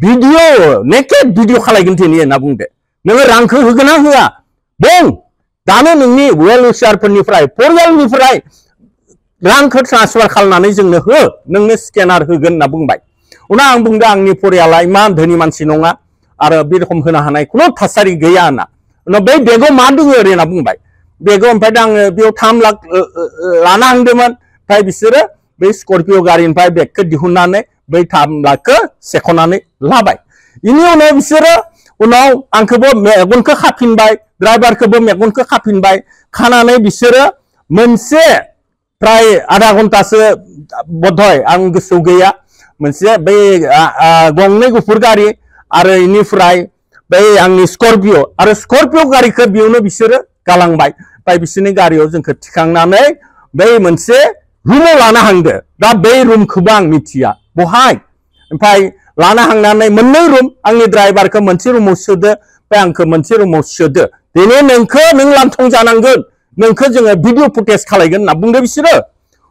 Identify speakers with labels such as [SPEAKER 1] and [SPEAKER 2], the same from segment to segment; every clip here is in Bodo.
[SPEAKER 1] भिडिअ नेकेट भिडिअ खालायगोन दिनै होनना बुंदो नोङो रांखौ होगोन ना होआ बुं दानो नोंनि वेल उइशारफोरनिफ्राय परियालनिफ्राय रांखौ ट्रान्सफार खालामनानै जोंनो हो नोंनो स्केनार होगोन होनना बुंबाय उनाव आं बुंदों आंनि परियाला इमान धोनि मानसि नङा आरो बे रखम होनो हानाय खुनु थासारि गैया होनना उनाव बै बेगाव मा दङ ओरै होनना बुंबाय बेगाव ओमफ्राय आङो बेयाव 3 लाख लाना हांदोंमोन ओमफ्राय बिसोरो बै स्कर्पिअ गारिनिफ्राय बेगखौ दिहुननानै बै 3 लाखखौ सेख'नानै लाबाय इनि उनाव बिसोरो उनाव आंखौबो मेगनखौ खाफिनबाय ड्राइभारखौबो मेगनखौ खाफिनबाय खानानै बिसोरो मोनसे प्राय आधा घन्टासो बधय आं गोसोआव गैया मोनसे बै गंनै गुफुर गारि आरो इनिफ्राय बै आंनि स्कर्पिअ आरो स्कर्पिअ गारिखौ बेयावनो बिसोरो गालांबाय ओमफ्राय बिसोरनि गारियाव जोंखौ थिखांनानै बै मोनसे रुमाव लाना हांदो दा बै रुमखौबो आं मिथिया बहाय ओमफ्राय लाना हांनानै मोननै रुम आंनि ड्राइभारखौ मोनसे रुमाव सोदो ओमफ्राय आंखौ मोनसे रुमाव सोदो दिनै नोंखौ नों लांथं जानांगोन नोंखौ जोङो भिडिअ फुटेज खालायगोन होनना बुंदो बिसोरो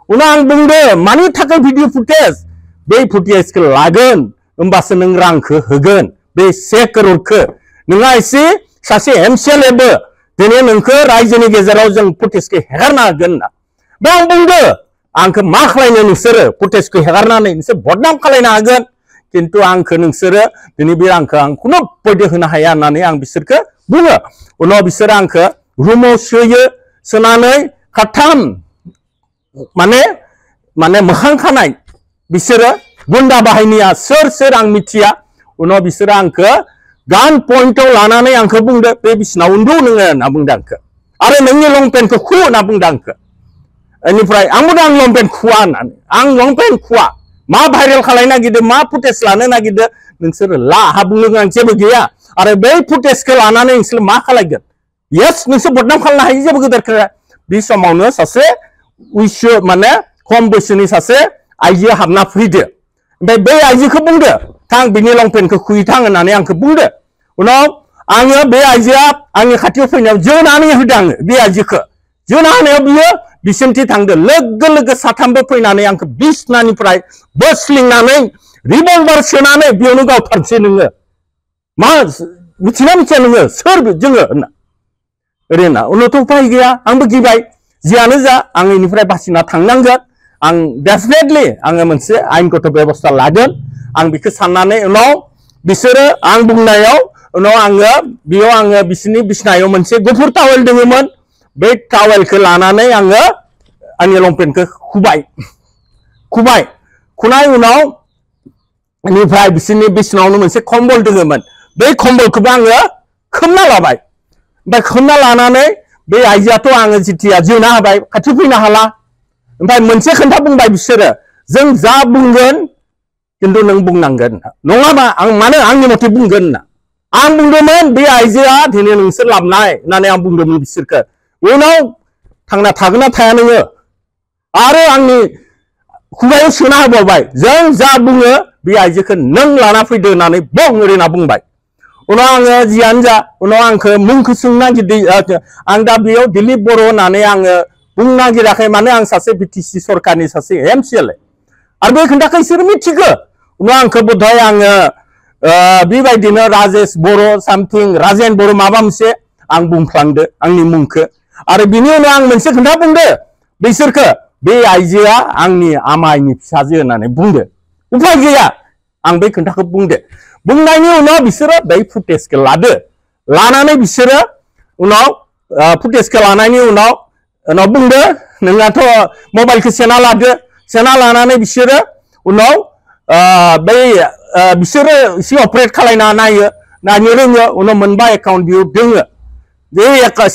[SPEAKER 1] उनाव आं बुंदो मानि थाखाय भिडिअ फुटेज बे फुटेजखौ लागोन होमबासो नों रांखौ होगोन बे 1 करोड़खौ नोंहा एसे सासे एमसिएलएबो दिनै नोंखौ रायजोनि गेजेराव जों फुटेजखौ हेगारना होगोन होनना दा आं बुंदो आंखौ मा खालायनो नोंसोरो फुटेजखौ हेगारनानै नोंसोर बदनाम खालायनो हागोन किन्तु आंखौ नोंसोरो दिनै बे रांखौ आं खुनु पयदे होनो हाया होननानै आं बिसोरखौ बुङो उनाव बिसोरो आंखौ रुमाव सोयो सोनानै खाथाम माने मोखां खानाय बिसोरो गुन्दा बाहायनिया सोर आं मिथिया उनाव बिसोरो आंखौ गान पइन्टआव लानानै आंखौ बुंदो बे बिसिनाव उन्दु नोङो होनना बुंदो आंखौ आरो नोंनि लंपेन्टखौ खु होनना बुंदो आंखौ बेनिफ्राय आं बुंदों आं लंपेन्ट खुवा होननानै आं लंपेन्ट खुवा मा भाइरेल खालायनो नागिरदों मा फुटेज लानो नागिरदों नोंसोरो ला हा बुंनो गोनां जेबो गैया आरो बै फुटेजखौ लानानै नोंसोर मा खालायगोन येस नोंसोर बदनाम खालामनो हायो जेबो गेदेर खोथा बे समावनो सासे माने खम बैसोनि सासे आइजो हाबना फैदो ओमफ्राय बै आइजोखौ बुंदो थां बिनि लंपेन्टखौ खुयैथां होननानै आंखौ बुंदो उनाव आङो बे आइजोआ आंनि खाथियाव फैनायाव जोनानै होदो आङो बे आइजोखौ जोना होनायाव बियो बिसोरथि थांदो लोगो लोगो साथामबो फैनानै आंखौ बिसनानिफ्राय बोस्लिंनानै रिभल्भार सोनानै बेयावनो गावथारसै नोङो मा मिथिना मिथिया नोङो सोर जोङो होनना ओरै होनना उनावथ' उफाय गैया आंबो गिबाय जियानो जा आं इनिफ्राय बासिना थांनांगोन आं डेफिनेटलि आङो मोनसे आयेनगत बेबस्था लागोन आं बेखौ साननानै उनाव बिसोरो आं बुंनायाव उनाव आङो बेयाव आङो बिसोरनि बिसनायाव मोनसे गुफुर टावेल दङमोन बे टावेलखौ लानानै आङो आंनि लंपेन्टखौ खुबाय खुनाय उनाव बेनिफ्राय बिसोरनि बिसनायावनो मोनसे कम्बल दङमोन बै कम्बलखौबो आङो खोबना लाबाय ओमफ्राय खोबना लानानै बे आइजोआथ' आङो जिथिया जोना होबाय खाथियाव फैनो हाला ओमफ्राय मोनसे खोथा बुंबाय बिसोरो जों जा बुंगोन किन्तु नों बुंनांगोन नङाबा आं मानो आंनि मथे बुंगोन होनना आं बुंदोंमोन बे आइजोआ दिनै नोंसोर लाबनाय होननानै आं बुंदोंमोन बिसोरखौ उनाव थांना थागोन ना थाया नोङो आरो आंनि खुगायाव सोना होबावबाय जों जा बुङो बे आइजोखौ नों लाना फैदो होननानै बुं ओरै होनना बुंबाय उनाव आङो जियानो जा उनाव आंखौ मुंखौ सोंनो नागिरदों आं दा बेयाव दिलीप बर' होननानै आङो बुंनो नागिराखै माने आं सासे बिटिसि सरकारनि सासे एमसिएलए आरो बे खोथाखौ बिसोरो मिथिगौ उनाव आंखौ बोधय आङो बेबायदिनो राजेश बर' सामथिं राजेन बर' माबा मोनसे आं बुंफ्लांदो आंनि मुंखौ आरो बिनि उनाव आं मोनसे खोथा बुंदो बिसोरखौ बे आइजोआ आंनि आमाइनि फिसाजो होननानै बुंदो उफाय गैया आं बे खोथाखौ बुंदो बुंनायनि उनाव बिसोरो बै फुटेजखौ लानानै बिसोरो उनाव फुटेजखौ लानायनि उनाव बुंदो नोंनाथ' मबाइलखौ सेना लादो सेना लानानै बिसोरो उनाव बिसोरो एसे अपारेट खालायना नायनो रोङो उनाव मोनबा एकाउन्ट बियो दोङो बे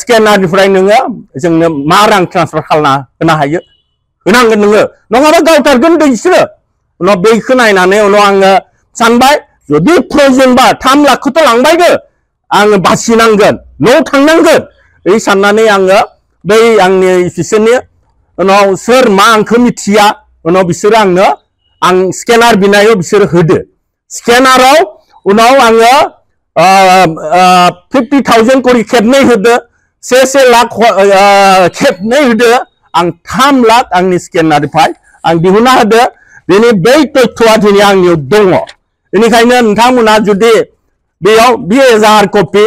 [SPEAKER 1] स्केनारनिफ्राय नोङो जोंनो मा रां ट्रान्सफार खालामना होनो हायो होनांगोन नोङो नङाबा गावथारगोन बिसोरो उनाव बेखौ नायनानै उनाव आङो सानबाय जुदि प्रयजनबा 3 लाखखौथ' लांबायदो आङो बासिनांगोन न'आव थांनांगोन बे साननानै आङो बै आंनि बिसोरनि उनाव सोर मा आंखौ मिथिया उनाव बिसोरो आंनो आं स्केनार बिनायाव बिसोरो होदो स्केनाराव उनाव आङो 50,000 करि खेबनै होदो 1 लाख खेबनै होदो आं 3 लाख आंनि स्केनारनिफ्राय आं दिहुनना होदो दिनै बै तथ्यआ दिनै आंनियाव दङ बेनिखायनो नोंथांमोना जुदि बेयाव 20,000 कपि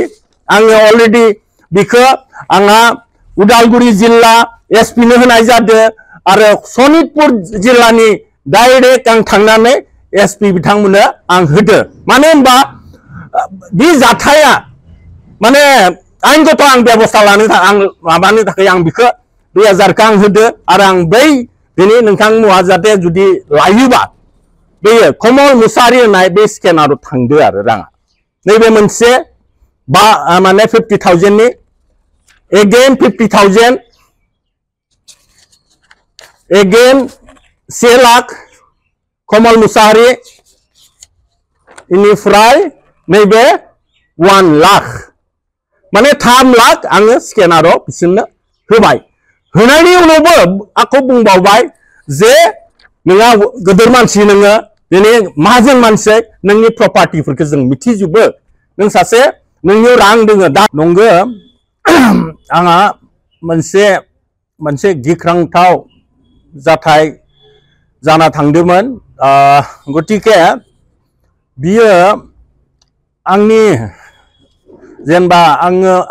[SPEAKER 1] आङो अलरेडि बिखौ आंहा उदालगुरि जिल्ला एसपि नो होनाय जादों आरो सनितपुर जिल्लानि डाइरेक्ट आं थांनानै एसपि बिथांमोननो आं होदो मानो होनबा बे जाथाया माने आइनगत आं बेबस्था लानो आं माबानो थाखाय आं बिखौ 2000 खौ आं होदो आरो आं बै दिनै नोंथांमोना जाहाथे जुदि लायोबा बेयो कमल मुसाहारि होननाय बे स्केनाराव थांदो आरो राङा नैबे मोनसे बा माने 50,000 नि again 50,000 again 1 लाख कमल मुसाहारि इनिफ्राय नैबे 1 लाख माने 3 लाख आङो स्केनाराव बिसोरनो होबाय होनायनि उनावबो आंखौ बुंबावबाय जे नोंहा गोदोर मानसि नोङो दिनै माहाजोन मानसि नोंनि प्रपार्टिफोरखौ जों मिथिजोबो नों सासे नोंनि रां दोङो दा नंगौ आंहा मोनसे गिख्रांथाव जाथाय जाना थांदोंमोन गतिके बियो आंनि जेनेबा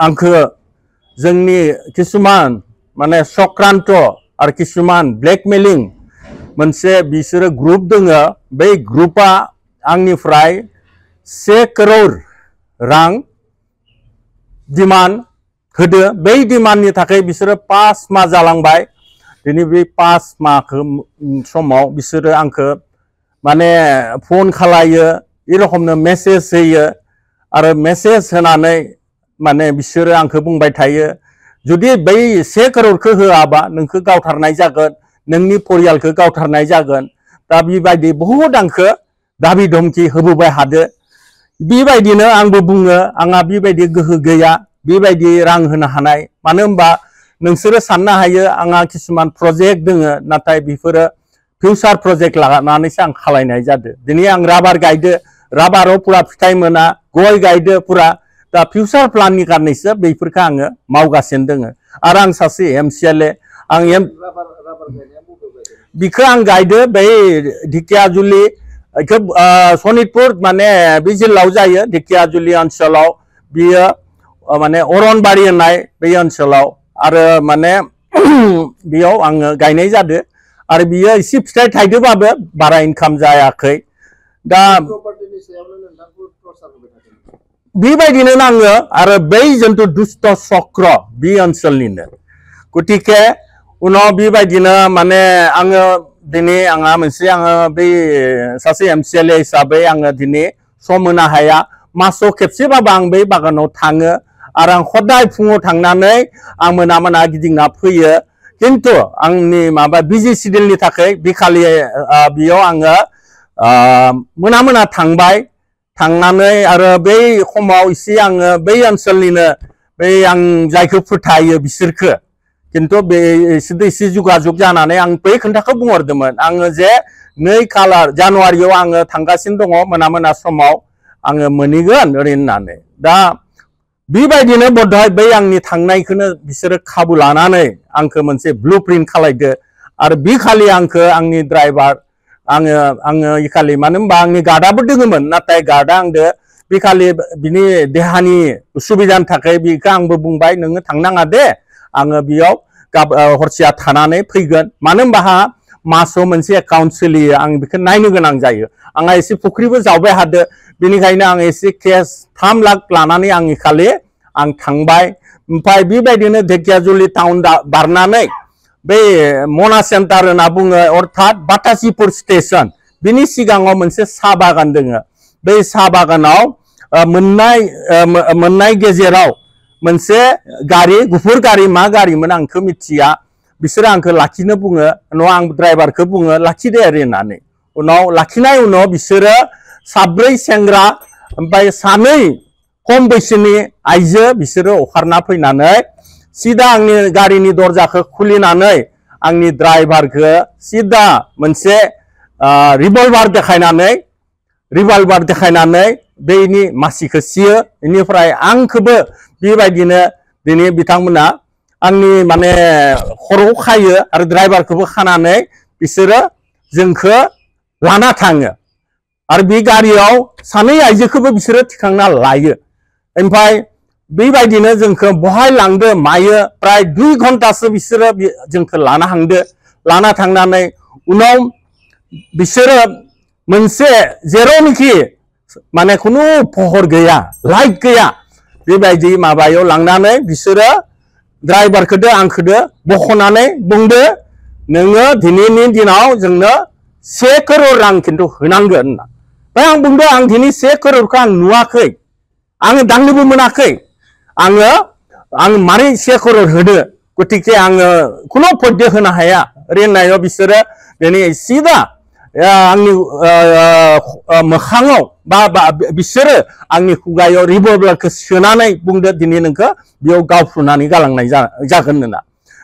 [SPEAKER 1] आंखौ जोंनि किसुमान माने चक्रान्त आरो किसुमान ब्लेकमेलिं मोनसे बिसोरो ग्रुप दोङो बै ग्रुपआ आंनिफ्राय 1 करोड़ रां डिमान्ड होदो बै डिमान्डनि थाखाय बिसोरो 5 माह जालांबाय दिनै बे 5 माहखौ समाव बिसोरो आंखौ माने फन खालायो ए रखमनो मेसेज होयो आरो मेसेज होनानै माने बिसोरो आंखौ बुंबाय थायो जुदि बै 1 करोड़खौ होआबा नोंखौ गावथारनाय जागोन नोंनि परियालखौ गावथारनाय जागोन दा बेबायदि बहुद आंखौ दाबि धमकी होबोबाय हादो बेबायदिनो आंबो बुङो आंहा बेबायदि गोहो गैया बेबायदि रां होनो हानाय मानो होनबा नोंसोरो साननो हायो आंहा किसुमान प्रजेक्ट दोङो नाथाय बेफोरो फिउचार प्रजेक्ट लानानैसो आं खालायनाय जादों दिनै आं राबार गायदो राबाराव पुरा फिथाइ मोना गय गायदो पुरा दा फिउचार प्लाननि कारनैसो बेफोरखौ आङो मावगासिनो दोङो आरो आं सासे एमसिएलए आं बिखौ आं गायदो बै ढेकियाजुलि सनितपुर माने बे जिल्लायाव जायो ढेकियाजुलि ओनसोलाव बियो माने अरनबारि होननाय बे ओनसोलाव आरो माने बेयाव आङो गायनाय जादों आरो बियो एसे फिथाइ थाइदोबाबो बारा इनकाम जायाखै दा बेबायदिनो नाङो आरो बै जन्तु दुष्ट चक्र बे ओनसोलनिनो गतिके उनाव बेबायदिनो माने आङो दिनै आंहा मोनसे आङो बै सासे एमसिएलए हिसाबै आङो दिनै सम होनो हाया मासाव खेबसेबाबो आं बै बागानाव थाङो आरो आं हदाय फुङाव थांनानै आं मोना मोना गिदिंना फैयो किन्तु आंनि माबा बिजि सिडिउलनि थाखाय बिखालि बेयाव आङो मोना मोना थांबाय थांनानै आरो बै समाव एसे आङो बै ओनसोलनिनो बै आं जायखौ फोथायो बिसोरखो किन्तु बे एसे जुगाजुग जानानै आं बै खोन्थाखौ बुंहरदोंमोन आङो जे 2 खालार जानुवारियाव आङो थांगासिनो दङ मोना मोना समाव आङो मोनहैगोन ओरै होननानै दा बेबायदिनो बधय बै आंनि थांनायखौनो बिसोरो खाबु लानानै आंखौ मोनसे ब्लुप्रिन्ट खालायदो आरो बे खालि आंखौ आंनि ड्राइभार आङो इखालि मानो होनबा आंनि गार्डआबो दोङोमोन नाथाय गार्डआ आंदो बे खालि बिनि देहानि उसुबिदानि थाखाय बेखौ आंबो बुंबाय नोङो थांनाङा दे आङो बेयाव हरसेया थानानै फैगोन मानो होनबा मासाव मोनसे एकाउन्ट सोलियो आं बेखौ नायनो गोनां जायो आंहा एसे फुख्रिबो जावबाय हादो बेनिखायनो आं एसे केस 3 लाख लानानै आं खालि आं थांबाय ओमफ्राय बेबायदिनो ढेकियाजुलि टाउन बारनानै बे मना सेन्टार होनना बुङो अर्थात बाटासिपुर स्टेशन बिनि सिगाङाव मोनसे साहा बागान दोङो बै साहा बागानाव मोननाय गेजेराव मोनसे गारि गुफुर गारि मा गारिमोन आंखौ मिथिया बिसोरो आंखौ लाखिनो बुङो उनाव आं ड्राइभारखौ बुङो लाखिदे ओरै होननानै उनाव लाखिनाय उनाव बिसोरो 4 सेंग्रा ओमफ्राय 2 खम बैसोनि आइजो बिसोरो अखारना फैनानै सिदा आंनि गारिनि दरजाखौ खुलिनानै आंनि ड्राइभारखौ सिदा मोनसे रिभल्भार देखायनानै बेनि मासिखौ सियो बेनिफ्राय आंखौबो बेबायदिनो दिनै बिथांमोना आंनि माने खर'आव खायो आरो ड्राइभारखौबो खानानै बिसोरो जोंखौ लाना थाङो आरो बे गारियाव सानै आइजोखौबो बिसोरो थिखांना लायो ओमफ्राय बेबायदिनो जोंखौ बहाय लांदो मायो प्राय 2 घन्टासो बिसोरो जोंखौ लाना थांनानै उनाव बिसोरो मोनसे जेरावनोखि माने खुनु पहर गैया लाइट गैया बेबायदि माबायाव लांनानै बिसोरो ड्राइभारखौदो आंखौदो बखनानै बुंदो नोङो दिनैनि दिनाव जोंनो 1 करोड़ रां खिन्थु होनांगोन होनना ओमफ्राय आं बुंदो आं दिनै 1 करोड़खौ आं नुवाखै आङो दांनोबो मोनाखै आं मारै 1 करोड़ होदो गतिके आङो खुनु पद्य होनो हाया ओरैनायाव बिसोरो दिनै सिदा आंनि मोखाङाव बा बिसोरो आंनि खुगायाव रिभल्भारखौ सोनानै बुंदो दिनै नोंखौ बेयाव गावफ्रुनानै गालांनाय जागोन होनना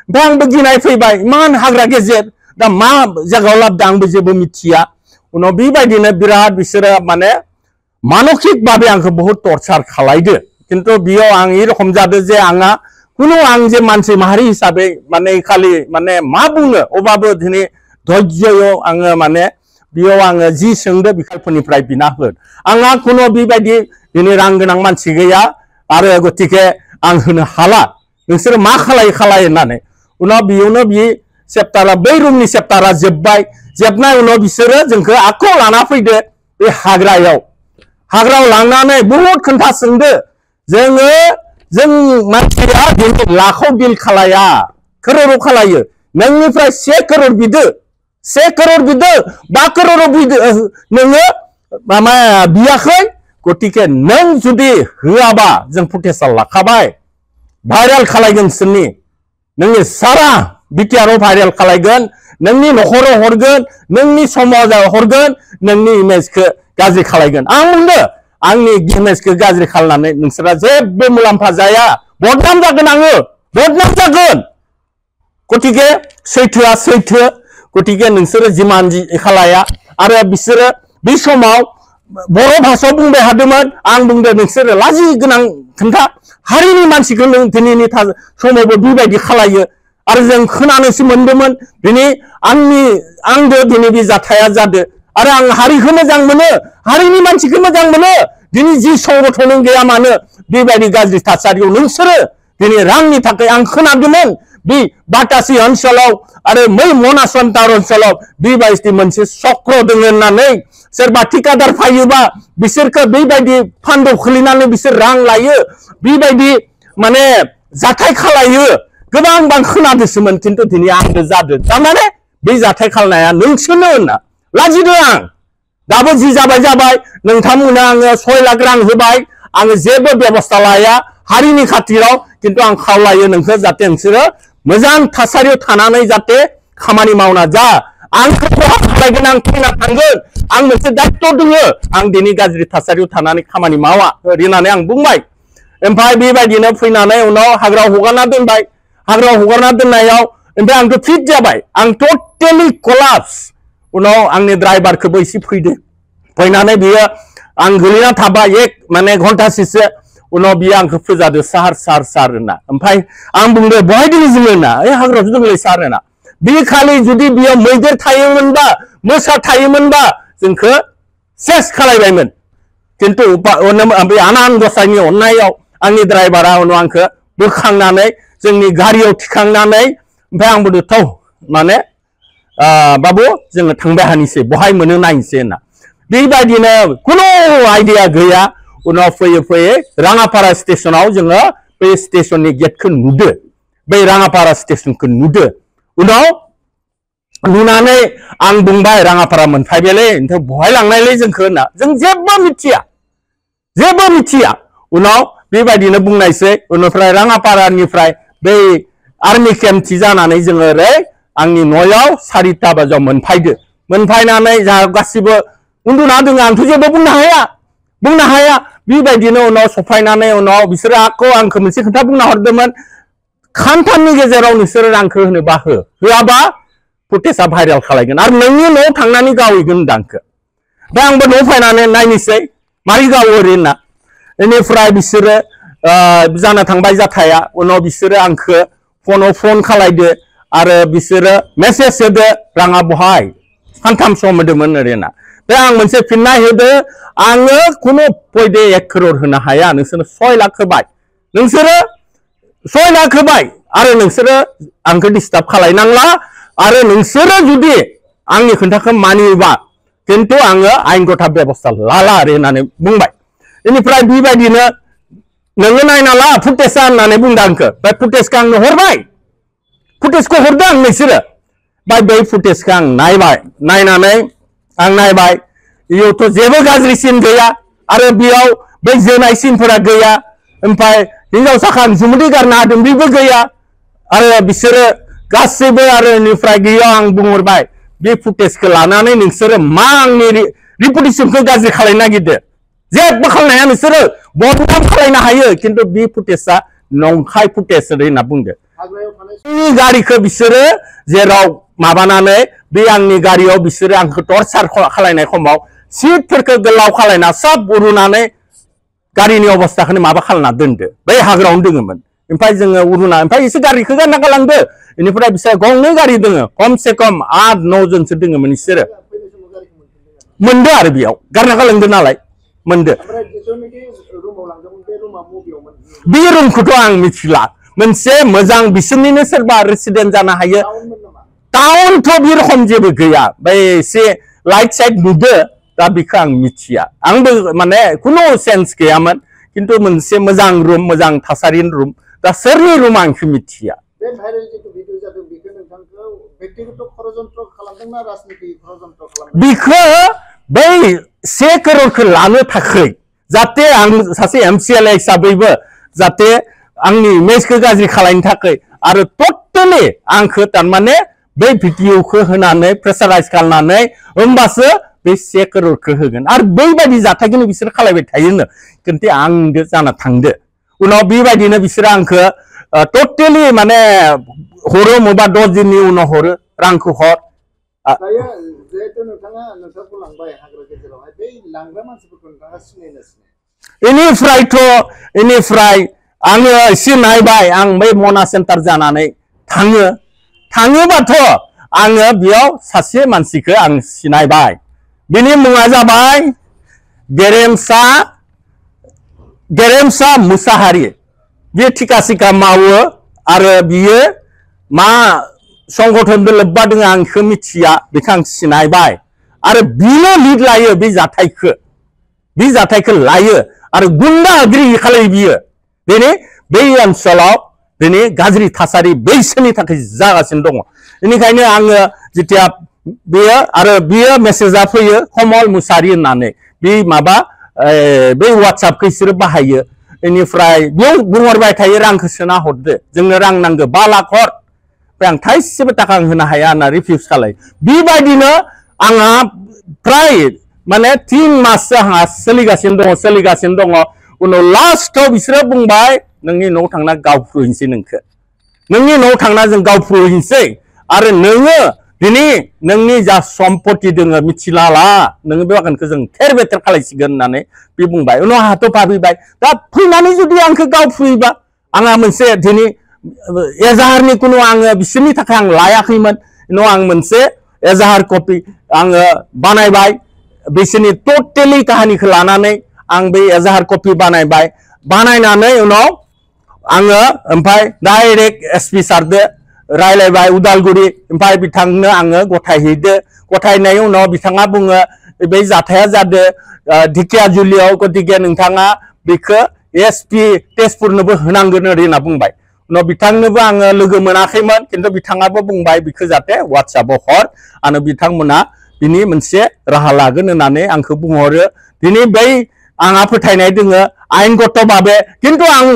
[SPEAKER 1] ओमफ्राय आंबो गिनाय फैबाय इमान हाग्रा गेजेर दा मा जायगायाव लाबोदों आंबो जेबो मिथिया उनाव बेबायदिनो बिराद बिसोरो माने मानसिक भाबे आंखौ बहुत टर्चार खालायदो किन्तु बेयाव आं ई रखम जादो जे आंहा कुनु आं जे मानसि माहारि हिसाबै माने खालि माने मा बुंनो अबाबो दिनै धैर्ययाव आङो माने बेयाव आङो जि सोंदो बिखालफोरनिफ्राय बिना हो आंहा कुनु बेबायदि दिनै रां गोनां मानसि गैया आरो गतिके आं होनो हाला नोंसोर मा खालाय होननानै उनाव बेयावनो बे चेप्टारा बै रुमनि चेप्टारा जोबनाय उनाव बिसोरो जोंखौ आखौ लाना फैदो बे हाग्रायाव लांनानै बहुत खोन्था सोंदो जों मानसिया दिनै लाखआव डिल खालाया करोड़ाव खालायो नोंनिफ्राय 1 करोड़ बिदो 1 करोड़ बिदो 5 करोड़ाव बिदो नोङो मामा बियाखै गतिके नों जुदि होआबा जों फुटेजआव लाखाबाय भाइरेल खालायगोन सोरनि नोंनि सारा बिटिआरआव भाइरेल खालायगोन नोंनि नखराव हरगोन नोंनि समाजाव हरगोन नोंनि इमेजखौ गाज्रि खालायगोन आं बुंदो आंनि इमेजखौ गाज्रि खालामनानै नोंसोरा जेबो मुलाम्फा जाया बदनाम जागोन आङो बदनाम जागोन गतिके सैथोआ सैथो गतिके नोंसोरो जिमान खालाया आरो बिसोरो बे समाव बर' भाषायाव बुंबाय हादोंमोन आं बुंदों नोंसोरो लाजि गोनां खोन्था हारिनि मानसिखौ नों दिनैनि समावबो बेबायदि खालायो आरो जों खोनानोसो मोनदोंमोन दिनै आंदो दिनै बे जाथाया जादों आरो आं हारिखौ मोजां मोनो हारिनि मानसिखौ मोजां मोनो दिनै जि संगठन गैया मानो बेबायदि गाज्रि थासारियाव नोंसोरो दिनै रांनि थाखाय आं खोनादोंमोन बे बाटासि ओनसोलाव आरो मै मनासन्तार ओनसोलाव बेबायदि मोनसे चक्र दङ होननानै सोरबा ठिकादार फायोबा बिसोरखौ बेबायदि फान्दाव खोलैनानै बिसोर रां लायो बेबायदि माने जाथाय खालायो गोबां खोनादोंसोमोन खिन्थु दिनै आंबो जादों थारमाने बे जाथाय खालामनाया नोंसोरनो होनना लाजिदों आं दाबो जि जाबाय नोंथांमोननो आङो 6 लाख रां होबाय आङो जेबो बेबस्था लाया हारिनि खाथिराव खिन्थु आं खावलायो नोंखौ जाहाथे नोंसोरो मोजां थासारियाव थानानै जाहाथे खामानि मावना जा आंखौ खहा खालायगोन आं थैना थांगोन आं मोनसे दायित्व दङ आं दिनै गाज्रि थासारियाव थानानै खामानि मावा होननानै आं बुंबाय ओमफ्राय बेबायदिनो फैनानै उनाव हाग्रायाव हगारना दोनबाय हाग्रायाव हगारना दोननायाव ओमफ्राय आंथ' फिट जाबाय आं टटेलि कलाप्स उनाव आंनि ड्राइभारखौबो एसे फैनानै बियो आं गोलैना थाबाय माने घन्टासेसो उनाव बियो आंखौ फोजादो सार होनना ओमफ्राय आं बुंदो बहाय दिनै जोङो होनना हाग्रायावसो दंलै सार होनना बे खालि जुदि बियो मैदेर थायोमोनबा मोसा थायोमोनबा जोंखौ सेस खालायबायमोन खिन्थु बे आनान गसाइनि अननायाव आंनि ड्राइभारा उनाव आंखौ बोखांनानै जोंनि गारियाव थिखांनानै ओमफ्राय आं बुंदो थौ माने बाबु जोङो थांबाय हानिसै बहाय मोनो नायनोसै होनना बेबायदिनो खुनु आइडिया गैया उनाव फैयै राङापारा स्टेशनाव जोङो बे स्टेशननि गेटखौ नुदो बै राङापारा स्टेशनखौ नुदो उनाव नुनानै आं बुंबाय राङापारा मोनफैबायलै ओमफ्राय बहाय लांनायलै जोंखौ होनना जों जेबो मिथिया उनाव बेबायदिनो बुंनायसै उनावफ्राय राङापारानिफ्राय बै आर्मि केम्प थि जानानै जोङो ओरै आंनि न'आव 4टा बाजियाव मोनफैनानै जोंहा गासिबो उन्दुना दङ आंथ' जेबो बुंनो हाया बेबायदिनो उनाव सफैनानै उनाव बिसोरो आंखौ मोनसे खोथा बुंना हरदोंमोन खानथामनि गेजेराव नोंसोरो रांखौ होनोबा होआबा फुटेजआ भाइरेल खालायगोन आरो नोंनि न'आव थांनानै गावहैगोन दांखो दा आंबो न'आव फैनानै नायनोसै मारै गावो ओरैना बेनिफ्राय बिसोरो जाना थांबाय जाथाया उनाव बिसोरो आंखौ फनाव फन खालायदो आरो बिसोरो मेसेज होदो राङा बहाय सानथाम सम होदोंमोन ओरैना बे आं मोनसे फिननाय होदो आङो खुनु पयदे 1 crore होनो हाया नोंसोरनो 6 लाख होबाय नोंसोरो 6 लाख होबाय आरो नोंसोरो आंखौ डिस्टार्ब खालायनांला आरो नोंसोरो जुदि आंनि खोन्थाखौ मानियोबा किन्तु आङो आयेनगथा बेबस्था लाला आरो होननानै बुंबाय बेनिफ्राय बेबायदिनो नोङो नायना ला फुटेजआ होननानै बुंदों आंखौ बे फुटेजखौ आंनो हरबाय फुटेजखौ हरदों आं नोंसोरो बाय बै फुटेजखौ आं नायबाय नायनानै आं नायबाय इयावथ' जेबो गाज्रि सिन गैया आरो बेयाव बै जोनाय सिनफोरा गैया ओमफ्राय हिनजावसाखौ आं जुमुदै गारना होदों बेबो गैया आरो बिसोरो गासैबो आरो बेनिफ्राय गैया आं बुंहरबाय बे फुटेजखौ लानानै नोंसोरो मा आंनि रिपुटेसनखौ गाज्रि खालायनो नागिरदो जेबो खालामनो हाया नोंसोरो बदनाम खालायनो हायो किन्तु बे फुटेजआ नंखाय फुटेज होनना बुंदो आंनि गारिखौ बिसोरो जेराव माबानानै बे आंनि गारियाव बिसोरो आंखौ टर्चार खालायनाय समाव सीटफोरखौ गोलाव खालायना सब उरुनानै गारिनि अबस्थाखौनो माबा खालामना दोनदो बै हाग्रायावनो दोङोमोन ओमफ्राय जोङो उरुना ओमफ्राय एसे गारिखौ गारना गालांदो बेनिफ्राय बिसोर गंनै गारि दोङो खमसे खम 8-9 जनसो दोङोमोन बिसोरो मोनदो आरो बेयाव गारना गालांदो नालाय मोनदो बे रुमखौथ' आं मिथिला मोनसे मोजां बिसोरनिनो सोरबा रेसिडेन्ट जानो हायो टाउनथ' बे रखम जेबो गैया बै एसे लाइट साइड नुदो दा बेखौ आं मिथिया आंबो माने खुनु सेन्स गैयामोन किन्तु मोनसे मोजां रुम मोजां थासारिनि रुम दा सोरनि रुम आं बेखौ मिथिया बिखौ बै 1 crore लानो थाखाय जाहाथे आं सासे MCLA हिसाबैबो जाहाथे आंनि इमेजखौ गाज्रि खालायनो थाखाय आरो टटेलि आंखौ थारमाने बै भिडिअखौ होनानै प्रेसाराइज खालामनानै होमबासो बे 1 crore होगोन आरो बैबायदि जाथायखौनो बिसोर खालायबाय थायोनो किन्तु आंदो जाना थांदो उनाव बेबायदिनो बिसोर आंखौ टटेलि माने हरो मबा 10 दिननि उनाव हरो रांखौ हर इनिफ्राय आङो एसे नायबाय आं बै मना सेन्टार जानानै थाङोबाथ' आङो बेयाव सासे मानसिखौ आं सिनायबाय बिनि मुङा जाबाय गेरेमसा मुसाहारि बे थिका सिका मावो आरो बियो मा संगठनजों लोब्बा दङ आं बेखौ मिथिया बेखौ आं सिनायबाय आरो बिनो लिड लायो बे जाथायखौ लायो आरो गुन्डागिरि खालायो बियो दिनै बै ओनसोलाव दिनै गाज्रि थासारि बैसोरनि थाखाय जागासिनो दङ बेनिखायनो आङो जेथिया बेयो आरो बियो मेसेजआ फैयो कमल मुसाहारि होननानै बे माबा बै वाट्सएपखौ बिसोरो बाहायो बेनिफ्राय बेयाव बुंहरबाय थायो रांखौ सोना हरदो जोंनो रां नांगौ 5 लाख हर ओमफ्राय आं थाइसेबो थाखा आं होनो हाया होनना रिफिउज खालायो बेबायदिनो आंहा प्राय माने 3 माससो आंहा सोलिगासिनो दङ उनाव लास्टआव बिसोरो बुंबाय नोंनि न'आव थांना गावफ्रुहैनोसै नोंनि न'आव थांना जों गावफ्रुहैनोसै आरो नोङो दिनै नोंनि जा सम्पति दोङो मिथिलाला नोङो बे बागानखौ जों थेर बेथेर खालायसिगोन होननानै बे बुंबाय उनाव आंहाथ' भाबिबाय दा फैनानै जुदि आंखौ गावफ्रुयोबा आंहा मोनसे दिनै एजाहारनि कुनु आङो बिसोरनि थाखाय आं लायाखैमोन उनाव आं मोनसे एजाहार कपि आङो बानायबाय बिसोरनि टटेलि काहानिखौ लानानै आं बे एजाहार कपि बानायनानै उनाव आङो ओमफ्राय डाइरेक्ट SP सारदो रायलायबाय उदालगुरि ओमफ्राय बिथांनो आङो गथायनायनि उनाव बिथाङा बुङो बे जाथाया जादों ढेकियाजुलियाव गतिके नोंथाङा बेखौ SP तेजपुरनोबो होनांगोन होनना बुंबाय उनाव बिथांनोबो आङो लोगो मोनाखैमोन किन्तु बिथाङाबो बुंबाय बेखौ जाहाथे वाट्सएपआव हर आरो बिथांमोना बिनि मोनसे राहा लागोन होननानै आंखौ बुंहरो दिनै बै आंहा फोथायनाय दोङो आयेनगत भाबे किन्तु आं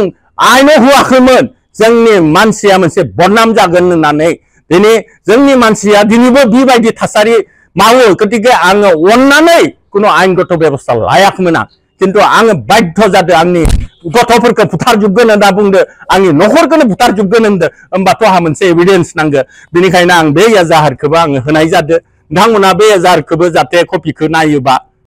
[SPEAKER 1] आयेनाव होआखैमोन जोंनि मानसिया मोनसे बदनाम जागोन होननानै दिनै जोंनि मानसिया दिनैबो बेबायदि थासारि मावो गतिके आङो अननानै कुनु आयेनगत बेबस्था लायाखैमोन आं किन्तु आङो बाध्य जादों आंनि गथ'फोरखौ बुथारजोबगोन होनना बुंदो आंनि न'खरखौनो बुथारजोबगोन होनदो होमबाथ' आंहा मोनसे एभिडेन्स नांगो बेनिखायनो आं बे एजाहारखौबो आङो होनाय जादों नोंथांमोना बे एजाहारखौबो जाहाथे कपिखौ नायोबा